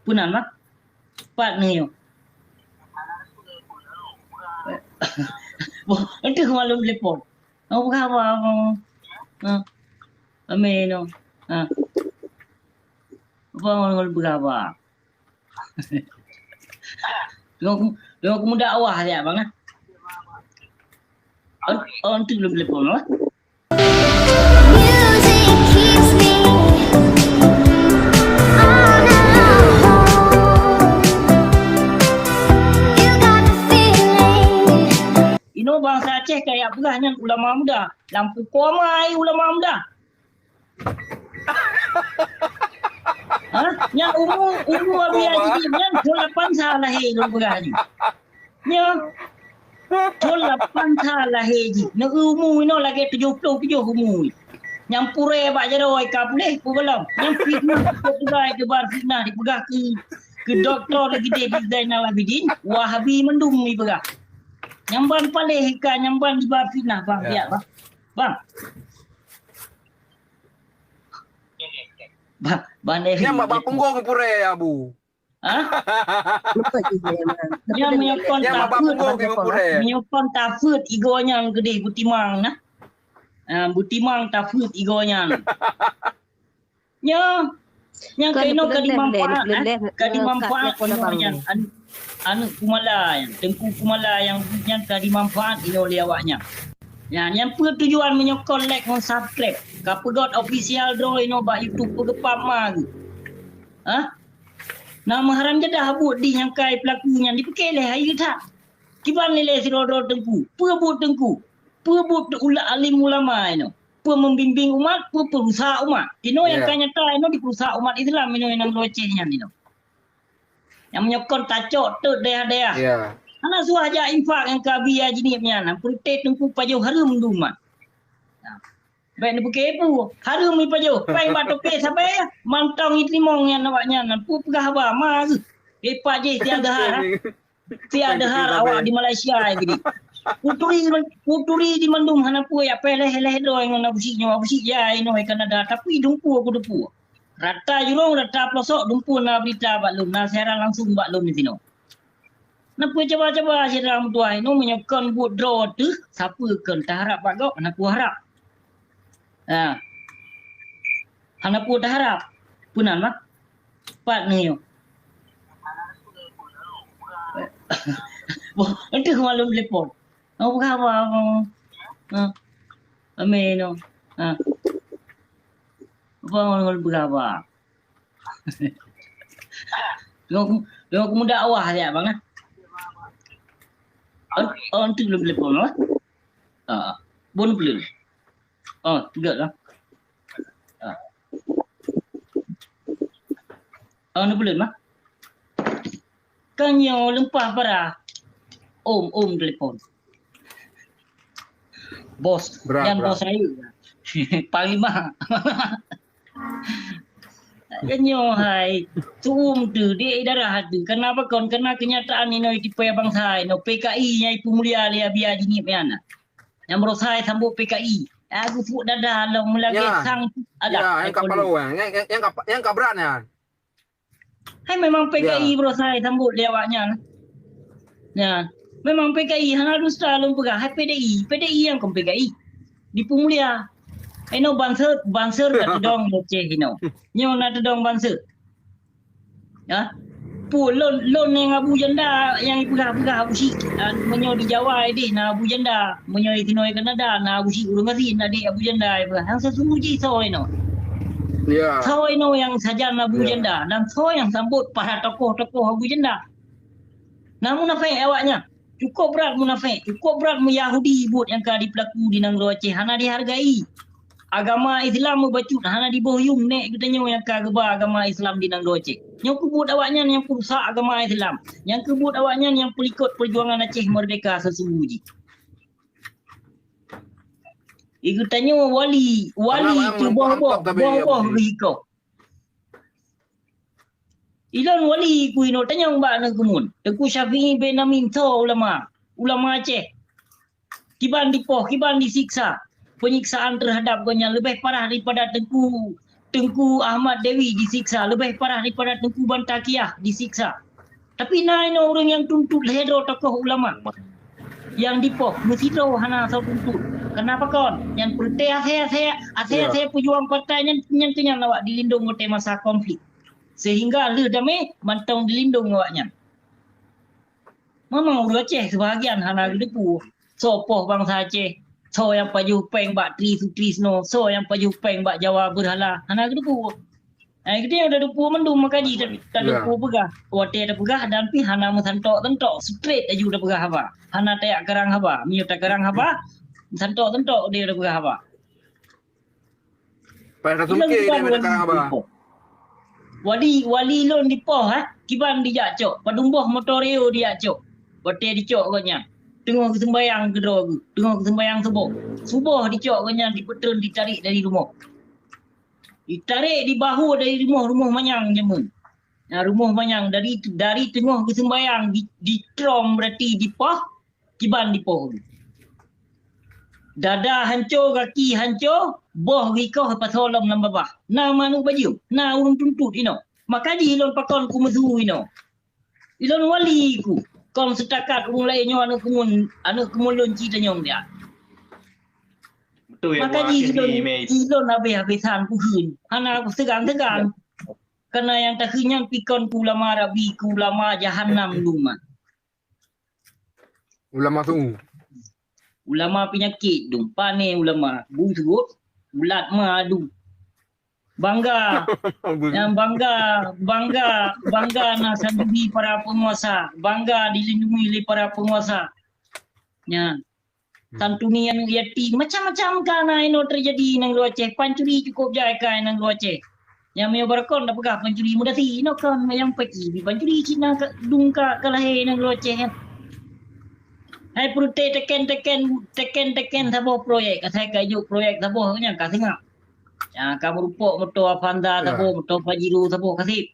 Punan mak. Partner yo. Itu malam telepon. Apa khabar? Amin. Apa orang berkhabar? Tengok kamu dakwah ya bang. On tu belum telepon lah. Ino bangsa Aceh kayak pegahnya ulama muda. Lampu komai ulama muda. Yang umur abia jadi yang 8 salah dong pegahnya. Yang 8 salah ji. Nak umur ino lagi 70 umur. Yang pure bak jaroi ka boleh ku belum. Yang fitnah pegai ke bar fitnah dipegah ke doktor lagi dia Zainal Abidin, Wahabi mendung ni pegah. Nyamban paleh ikan nyamban di bar fitnah bang ya bang. Bang Yang mak punggung pure abu. Yang menyokon tafut igonya yang gede butimang nah. Butimang tafut igonya. Yang kena kadi manfaat anu kumala yang tengku kumala yang kadi manfaat ino liawaknya. Yang tujuan menyokon like dan subscribe. Kapedot official draw ino ba YouTube pegepam mah. Nama haram jedah habut di yang kai pelakunya dipekele hai tak. Kiban nilai sirodor tengku. Pebut tengku. Pebut alim ulama ino. Membimbing umat, perusaha umat. Ino yang kanyata ino di perusaha umat Islam ino yang locehnya ino. Yang menyokon tacok tu daya-daya. Ya. Anak suah aja infak yang kabia jinipnya na purte tengku pajo harum dumat. Baik ni bukepu, harum ni pajo. Pai batoke sampai mantong itrimong yang nawaknya na pu pegah ba mas. Pepa je tiada har. Tiada har awak di Malaysia gini. Puturi di Mandung hana pu ya peleh-leh do yang na businya ya ino Kanada tapi dumpu aku dumpu. Rata jurong rata pelosok dumpu na berita bak lum na siaran langsung bak lum di sini. Napa coba-coba siaran tua ino menyokon buat draw tu siapa kan tak harap bak gok nak harap. Hana pu tak harap. Punan mak. Partner yo. Itu malam telepon. Apa khabar? Amin. Apa orang berkhabar? Tengok kamu dakwah ya bang. On tu belum telepon lah. Bon belum. Tidak lah. Ni belum mah. Kanyo lempah parah. Om telepon. Bos, yang bos saya. Panglima. Kanyo hai. Tuum tu dia darah tu. Kenapa kau kena kenyataan ini di bangsa ini PKI-nya Ibu Mulia Lia Biar Jinip yana. Yang merosai sambut PKI. Aku fuk dadah long mulai sang ada. Ya, yang kapal yang kabratnya. Hai memang PKI merosai sambut lewatnya. Ya. Memang PKI hana dusta long pegah. Hai PDI yang kom PKI. Di Pumulia. Ino banser kat dong loceh ino. Nyo na dong banser. Ya. Pu lon yang Abu Janda yang pegah Abu Syik menyo di Jawa ini na Abu Janda menyo di Tinoi Kanada na Abu Syik ulung kasi na di Abu Janda hang sesuji so ino. Ya. So ino yang saja na Abu Janda dan so yang sambut para tokoh-tokoh Abu Janda. Namun munafik awaknya. Cukup berat munafik, cukup berat Yahudi buat yang kadi pelaku di Nangro Aceh hana dihargai. Agama Islam membacut hana dibohyum nek katanya yang kageba agama Islam di Nangro Aceh. Yang kebut awaknya yang perusak agama Islam. Yang kebut awaknya yang pelikut perjuangan Aceh merdeka sesungguhnya. Iku tanya wali tu boh riko. Ilan wali ku ino tanya mbak na kumun. Teku Syafi'i bin Amin to ulama Aceh. Kiban disiksa. Penyiksaan terhadap gonya lebih parah daripada Tengku Tengku Ahmad Dewi disiksa, lebih parah daripada Tengku Bantakiah disiksa. Tapi naik orang yang tuntut lehero tokoh ulama yang dipoh mesti tahu hana sau tuntut. Kenapa kon? Yang perti saya pejuang partai yang kenyang awak dilindung oleh masa konflik. Sehingga le damai mantong dilindung awaknya. Memang udah Aceh sebahagian hana depu. Sopoh bangsa Aceh. So yang paju peng bak Tri Sutrisno, so yang paju peng bak Jawa Berhala. Hana depu. Kita yang ada depu mendung makaji tak depu pegah. Wate ada pegah dan pi hana musantok straight aju ada pegah apa. Hana tayak kerang apa, miu tak kerang apa. Santok dia ada pegah apa. Pada sumke dia ada kerang apa. Wali lon di poh kiban di jakcok, padumboh motoreo di jakcok. Wate dicok katnya. Tengok ke sembayang ke doa, tengok ke sembayang subuh dicok katnya dipetun ditarik dari rumah. Ditarik di bahu dari rumah manyang jemun. Nah, rumah manyang dari tengok ke sembayang di trom berarti di poh, kiban di poh. Dada hancur, kaki hancur, boh rikoh patolong nam babah. Na manu baju, na urung tuntut ino. Maka di ilon pakon ku mesu ino. Ilon wali ku. Kom setakat urung lainnya anu kemun lonci tanyong dia. Betul yang Maka di mewakili ilon habis-habisan ku hin. Hana ku segan-segan. Karena yang tak hinyan pikon ku lama rabi ku lama jahannam luman. Ulama tu. Ulama penyakit dum, pane ulama, busuk, ulat madu. Bangga, yang bangga nak sanjungi para penguasa, bangga dilindungi oleh para penguasa. Ya, santunian yatim macam-macam kana ino terjadi nang luar Aceh, pancuri cukup jai kai nang luar Aceh. Yang meo berkon dah pegah pancuri muda si ino kan yang peki, pancuri Cina ke dungka kalahe nang luar Aceh. Hai prute teken sabo proyek, saya kayu proyek sabo nya ka singap. Ya kamu rupok moto Avanda sabo, moto Pajero sabo kasih.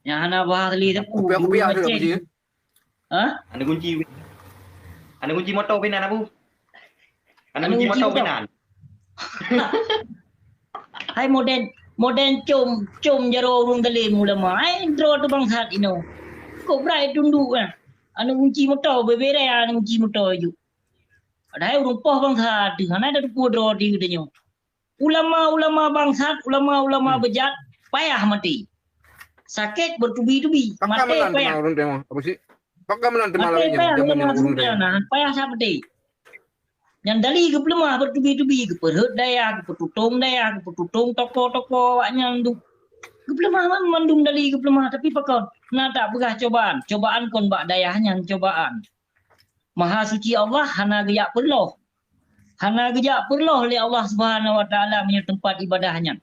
Ya hana bahas li sabo. Aku biar ada apa Hah? Ada kunci motor pinan abu. Ada kunci motor pinan. Hai modern com jaro urung dalim ulama. Hai dro tu bangsat ino. Kok brai tunduk ah. Anu kunci motor berbeza anu kunci motor ju. Ada urung poh bangsa dengan ada pudro di gedenya. Ulama bangsat, ulama bejat payah mati. Sakit bertubi-tubi, mati payah. Orang demo apa sih? Pakai menanti Mati malamnya. payah mati. Yang dali ke pelemah bertubi-tubi ke perut daya, ke petutung daya, ke petutung toko-toko waknya nduk. Kepelemah mandum dali kepelemah tapi pakon na tak begah cobaan kon bak dayahnya cobaan. Maha suci Allah hana geyak perloh oleh Allah Subhanahu wa taala punya tempat ibadahnya.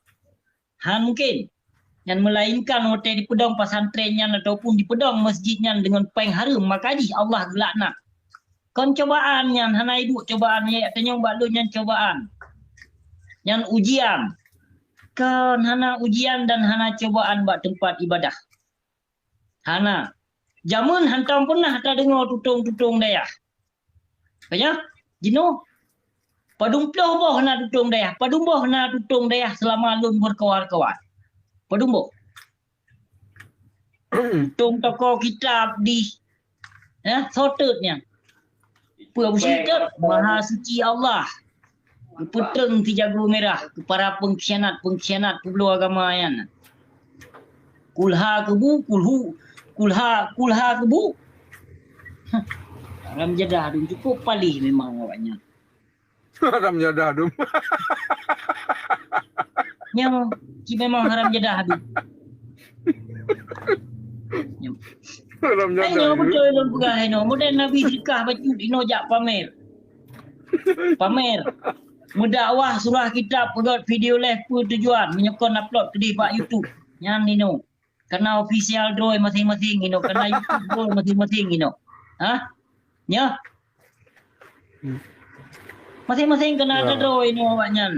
Han mungkin yang melainkan hotel di pedang pesantrennya ataupun di pedang masjidnya dengan peng harum maka Allah gelakna. Kon cobaan yang hana hidup cobaan ya tanyong bak lu cobaan. Yang ujian kan hana ujian dan hana cobaan buat tempat ibadah. Hana. Jamun hantam pernah tak dengar tutung-tutung daya. Kaya? Jino. Padumpoh boh na tutung daya. Padumboh na tutung daya selama lun berkawar-kawar. Padumboh. Tutung toko kitab di sortednya. Puasikat Maha Suci Allah. Peteng ti jago merah ke para pengkhianat pebulu agama yan. Kulha kebu kebu. Haram jadah dum cukup palih memang awaknya. Haram jadah dum. Yang memang haram jadah dum. Haram jadah. Ayo betul lon pegah eno. Moden Nabi sedekah baju dino jak pamer. Mendakwah surah kitab pegot video live pun tujuan menyokong upload ke di Pak YouTube. Yang nino. Kena official droid masing-masing ino, kena YouTube droid masing-masing ino. Ha? Ya. Masing-masing kena ada droid ino awaknya.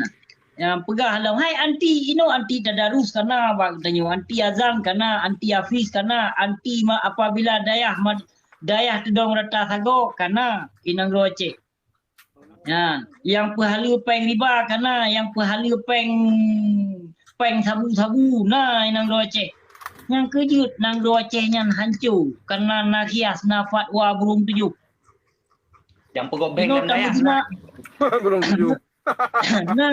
Yang pegah lah, hai anti ino anti tadarus karena apa katanya, anti azan karena anti hafiz karena anti apabila dayah tedong rata sago karena kinang roce. Ya, yang pahala peng riba karena yang pahala peng peng sabu-sabu nah nang do Aceh. Yang kejut nang do Aceh nyan hancur karena nahias na fatwa burung tujuh. Yang pegobeng Ino kan tamu daya. jina Belum tujuh. nah